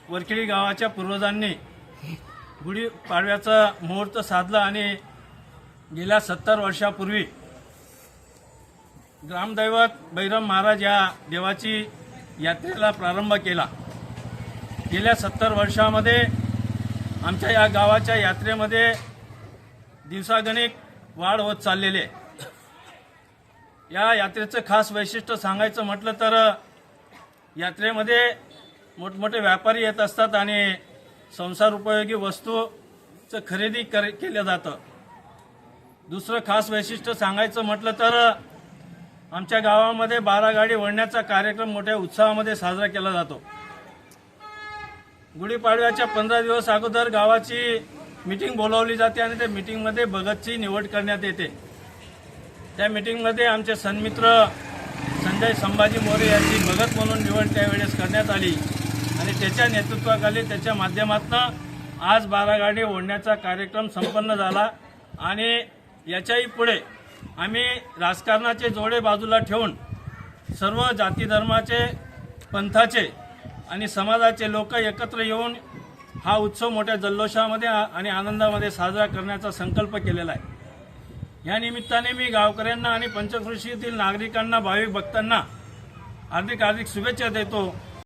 वरखेडी गावाच्या पूर्वजांनी गुढीपाडव्याचा मुहूर्त साधला आणि गेल्या 70 वर्षापूर्वी ग्रामदैवत बैरम महाराज या देवाची यात्रेला प्रारंभ केला। गेल्या 70 वर्षामध्ये आमच्या या गावाच्या यात्रेमध्ये दिवसागणिक वाढ होत चाललेली आहे। या यात्रेचं खास वैशिष्ट्य सांगायचं म्हटलं तर यात्रेमध्ये मोठमोठे व्यापारी येत असतात आणि संसार उपयोगी वस्तूचं खरेदी केलं जातं। दुसरं खास वैशिष्ट्य सांगायचं म्हटलं तर आमच्या गावामध्ये 12 गाडी वळण्याचा कार्यक्रम मोठ्या उत्साहामध्ये साजरा केला जातो। गुढीपाडव्याच्या 15 दिवस अगोदर गावाची मीटिंग बोलावली जाते आणि त्या मीटिंगमध्ये भगतची निवड करण्यात येते। त्या मीटिंगमध्ये आमचे सन्मित्र संजय संभाजी मोरे यांची भगत म्हणून निवड त्यावेळेस करण्यात आली आणि त्याच्या नेतृत्वाखाली त्याच्या माध्यमातून आज 12 गाडी ओढण्याचा कार्यक्रम संपन्न झाला। आणि याच्याही पुढे आम्ही राजकारणाचे जोडे बाजूला ठेवून सर्व जाती धर्माचे पंथाचे आणि समाजाचे लोक एकत्र येऊन हा उत्सव मोठ्या जल्लोषामध्ये आणि आनंदामध्ये साजरा करण्याचा संकल्प केलेला आहे। या निमित्ताने मी गावकऱ्यांना आणि पंचक्रोशीतील नागरिकांना भाविक भक्तांना हार्दिक शुभेच्छा देतो।